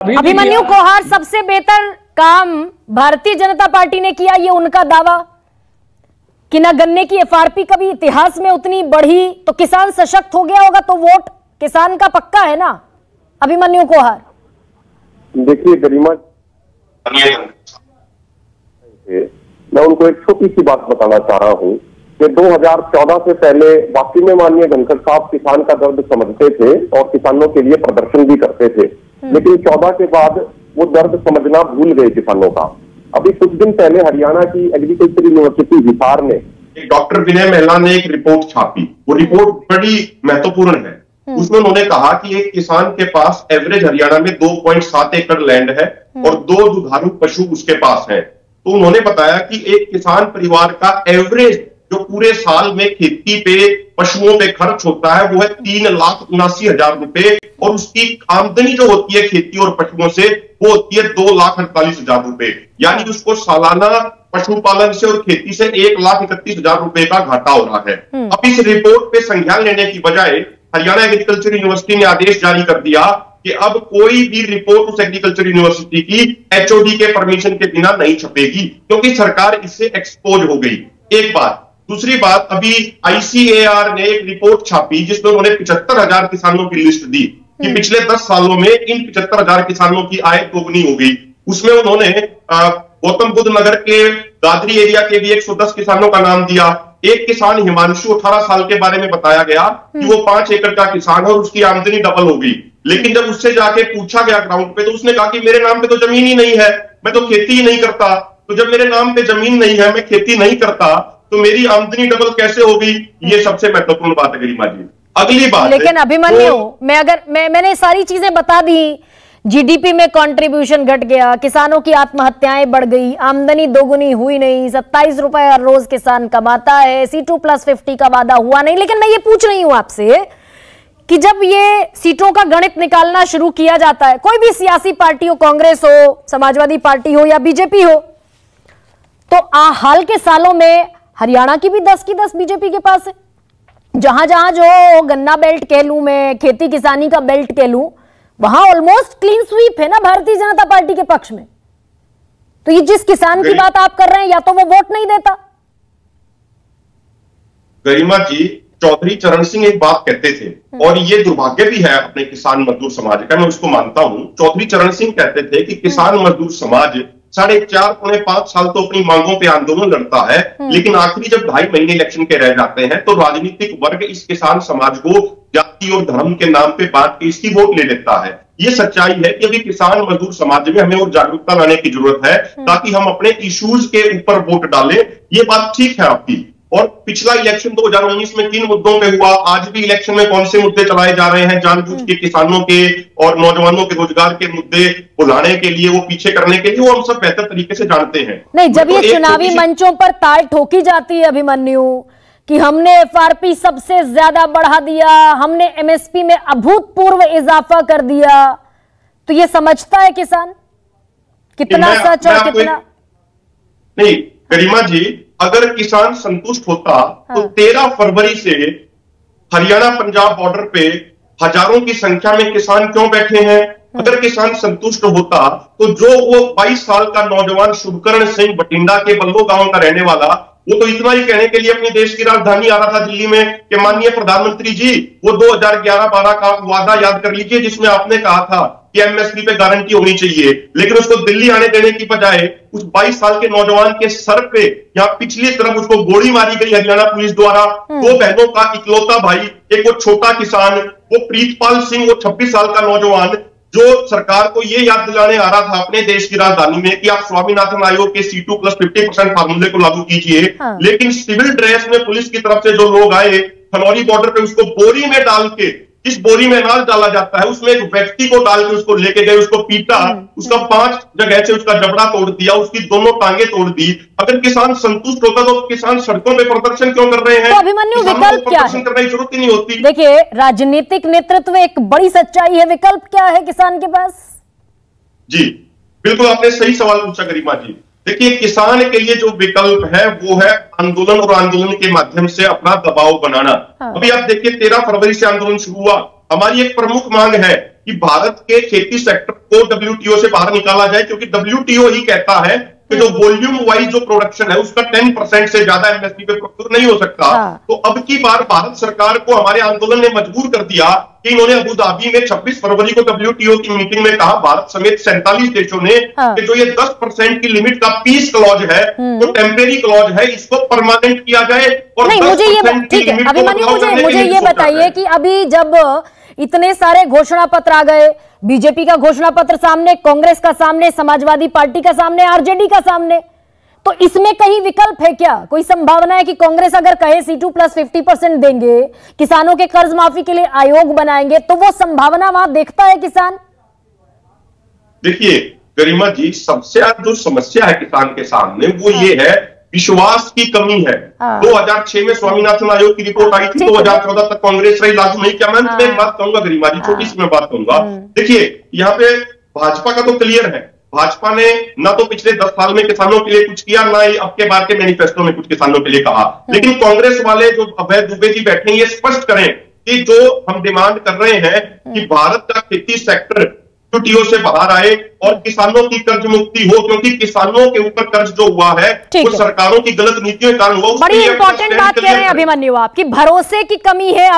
अभिमन्यु कोहार, सबसे बेहतर काम भारतीय जनता पार्टी ने किया, ये उनका दावा कि ना गन्ने की एफआरपी कभी इतिहास में उतनी बढ़ी, तो किसान सशक्त हो गया होगा, तो वोट किसान का पक्का है ना अभिमन्यु कोहार? देखिए गरिमा, मैं उनको एक छोटी सी बात बताना चाह रहा हूँ कि 2014 से पहले वाकई में माननीय धनखड़ साहब किसान का दर्द समझते थे और किसानों के लिए प्रदर्शन भी करते थे, लेकिन 14 के बाद वो दर्द समझना भूल गए किसानों का। अभी कुछ दिन पहले हरियाणा की एग्रीकल्चर यूनिवर्सिटी हिसार ने डॉक्टर विनय महिला ने एक रिपोर्ट छापी। वो रिपोर्ट बड़ी महत्वपूर्ण है। उसमें उन्होंने कहा कि एक किसान के पास एवरेज हरियाणा में 2.7 एकड़ लैंड है और 2 दुधारू पशु उसके पास है। तो उन्होंने बताया कि एक किसान परिवार का एवरेज जो पूरे साल में खेती पे पशुओं पे खर्च होता है वो है 3,79,000 रुपए, और उसकी आमदनी जो होती है खेती और पशुओं से वो होती है 2,48,000 रुपए। यानी उसको सालाना पशुपालन से और खेती से 1,31,000 रुपए का घाटा हो रहा है। अब इस रिपोर्ट पे संज्ञान लेने की बजाय हरियाणा एग्रीकल्चर यूनिवर्सिटी ने आदेश जारी कर दिया कि अब कोई भी रिपोर्ट उस एग्रीकल्चर यूनिवर्सिटी की एचओडी के परमिशन के बिना नहीं छपेगी, क्योंकि सरकार इससे एक्सपोज हो गई। एक बात। दूसरी बात, अभी आईसीएआर ने एक रिपोर्ट छापी जिसमें उन्होंने 75,000 किसानों की लिस्ट दी कि पिछले 10 सालों में इन 75,000 किसानों की आय दोगुनी हो गई। उसमें उन्होंने गौतम बुद्ध नगर के दादरी एरिया के भी 110 किसानों का नाम दिया। एक किसान हिमांशु 18 साल के बारे में बताया गया कि वो 5 एकड़ का किसान है और उसकी आमदनी डबल हो गई। लेकिन जब उससे जाके पूछा गया ग्राउंड पे तो उसने कहा कि मेरे नाम पे तो जमीन ही नहीं है, मैं तो खेती ही नहीं करता। तो जब मेरे नाम पे जमीन नहीं है, मैं खेती नहीं करता, तो मेरी आमदनी डबल कैसे हो गई? ये सबसे महत्वपूर्ण बात है गरिमा जी। अगली बात, लेकिन अभिमन्यु, मैंने सारी चीजें बता दी। जीडीपी में कंट्रीब्यूशन घट गया, किसानों की आत्महत्याएं बढ़ गई, आमदनी दोगुनी हुई नहीं, 27 रुपए हर रोज किसान कमाता है, C2+50 का वादा हुआ नहीं। लेकिन मैं ये पूछ रही हूं आपसे कि जब ये सीटों का गणित निकालना शुरू किया जाता है, कोई भी सियासी पार्टी हो, कांग्रेस हो, समाजवादी पार्टी हो या बीजेपी हो, तो हाल के सालों में हरियाणा की भी 10 की 10 बीजेपी के पास है। जहां जहां जो गन्ना बेल्ट कह लूं, मैं खेती किसानी का बेल्ट कह लूं, वहां ऑलमोस्ट क्लीन स्वीप है ना भारतीय जनता पार्टी के पक्ष में। तो ये जिस किसान की बात आप कर रहे हैं, या तो वो वोट नहीं देता। गरिमा जी, चौधरी चरण सिंह एक बात कहते थे, और ये दुर्भाग्य भी है अपने किसान मजदूर समाज का, मैं उसको मानता हूं। चौधरी चरण सिंह कहते थे कि किसान मजदूर समाज 4.5-5 साल तो अपनी मांगों पे आंदोलन लड़ता है, लेकिन आखिरी जब 2.5 महीने इलेक्शन के रह जाते हैं तो राजनीतिक वर्ग इस किसान समाज को जाति और धर्म के नाम पे बांट के इसकी वोट ले लेता है। ये सच्चाई है कि अभी किसान मजदूर समाज में हमें और जागरूकता लाने की जरूरत है ताकि हम अपने इश्यूज के ऊपर वोट डालें। ये बात ठीक है आपकी। और पिछला इलेक्शन 2019 में किन मुद्दों पे हुआ, आज भी इलेक्शन में कौन से मुद्दे चलाए जा रहे हैं, जानबूझ के किसानों के और नौजवानों के रोजगार के मुद्दे बुलाने के लिए, वो पीछे करने के लिए, वो हम सब बेहतर तरीके से जानते हैं। नहीं, जब ये चुनावी मंचों पर ताल ठोकी जाती है अभिमन्यु कि हमने एफआरपी सबसे ज्यादा बढ़ा दिया, हमने एमएसपी में अभूतपूर्व इजाफा कर दिया, तो ये समझता है किसान कितना सच और कितना नहीं? गरिमा जी, अगर किसान संतुष्ट होता तो 13 फरवरी से हरियाणा पंजाब बॉर्डर पे हजारों की संख्या में किसान क्यों बैठे हैं? अगर किसान संतुष्ट होता तो जो वो 22 साल का नौजवान शुभकरण सिंह बठिंडा के बल्लो गांव का रहने वाला, वो तो इतना ही कहने के लिए अपनी देश की राजधानी आ रहा था दिल्ली में कि माननीय प्रधानमंत्री जी, वो 2011-12 का वादा याद कर लीजिए जिसमें आपने कहा था कि एमएसपी पे गारंटी होनी चाहिए। लेकिन उसको दिल्ली आने देने की बजाय उस 22 साल के नौजवान के सर पे या पिछली तरफ उसको गोली मारी गई हरियाणा पुलिस द्वारा। 2 बहनों का इकलौता भाई, एक वो छोटा किसान, वो प्रीतपाल सिंह, वो 26 साल का नौजवान, जो सरकार को ये याद दिलाने आ रहा था अपने देश की राजधानी में कि आप स्वामीनाथन आयोग के C2+50% फार्मूले को लागू कीजिए। लेकिन सिविल ड्रेस में पुलिस की तरफ से जो लोग आए खनौरी बॉर्डर पे, उसको बोरी में डाल के, इस बोरी में अनाज डाला जाता है, उसमें एक व्यक्ति को डाल के उसको लेके गए, उसको पीटा, उसका 5 जगह से उसका जबड़ा तोड़ दिया, उसकी दोनों टांगे तोड़ दी। अगर किसान संतुष्ट होता तो किसान सड़कों पे प्रदर्शन क्यों कर रहे हैं? तो अभिमन्यु, विकल्प क्या है? करने की जरूरत ही नहीं होती। देखिए, राजनीतिक नेतृत्व एक बड़ी सच्चाई है, विकल्प क्या है किसान के पास? जी बिल्कुल, आपने सही सवाल पूछा गरिमा जी। देखिए, किसान के लिए जो विकल्प है वो है आंदोलन, और आंदोलन के माध्यम से अपना दबाव बनाना। अभी आप देखिए, 13 फरवरी से आंदोलन शुरू हुआ। हमारी एक प्रमुख मांग है कि भारत के खेती सेक्टर को WTO से बाहर निकाला जाए, क्योंकि WTO ही कहता है कि जो वॉल्यूम वाइज जो प्रोडक्शन है उसका 10% से ज्यादा MSP पे प्रोक्योर नहीं हो सकता। तो अब की बार भारत सरकार को हमारे आंदोलन ने मजबूर कर दिया कि इन्होंने अबू धाबी में 26 फरवरी को WTO की मीटिंग में कहा, भारत समेत 47 देशों ने, कि जो ये 10% की लिमिट का पीस क्लॉज है वो टेम्परेरी क्लॉज है, इसको परमानेंट किया जाए। और नहीं, मुझे ये ठीक है अभिमन्यु, मुझे ये बताइए कि अभी जब इतने सारे घोषणा पत्र आ गए, बीजेपी का घोषणा पत्र सामने, कांग्रेस का सामने, समाजवादी पार्टी का सामने, आरजेडी का सामने, तो इसमें कहीं विकल्प है क्या? कोई संभावना है कि कांग्रेस अगर कहे C2 + 50% देंगे, किसानों के कर्ज माफी के लिए आयोग बनाएंगे, तो वो संभावना वहां देखता है किसान? देखिए गरिमा जी, सबसे जो समस्या है किसान के सामने वो ये है, विश्वास की कमी है। 2006 में स्वामीनाथन आयोग की रिपोर्ट आई थी, 2014 तक कांग्रेस रही, लागू नहीं किया। मैं एक बात कहूंगा गरिमा जी, छोटी सी मैं बात कहूंगा। देखिए यहाँ पे भाजपा का तो क्लियर है, भाजपा ने ना तो पिछले 10 साल में किसानों के लिए कुछ किया, ना ही अब के बार के मैनिफेस्टो में कुछ किसानों के लिए कहा। लेकिन कांग्रेस वाले जो अभय दुबे जी बैठे हैं, ये स्पष्ट करें कि जो हम डिमांड कर रहे हैं कि भारत का खेती सेक्टर WTO से बाहर आए और किसानों की कर्ज मुक्ति हो, क्योंकि किसानों के ऊपर कर्ज जो हुआ है वो सरकारों की गलत नीतियों के कारण हुआ। बड़ी इंपॉर्टेंट बात कह रहे हैं अभिमन्यु आप, कि भरोसे की कमी है।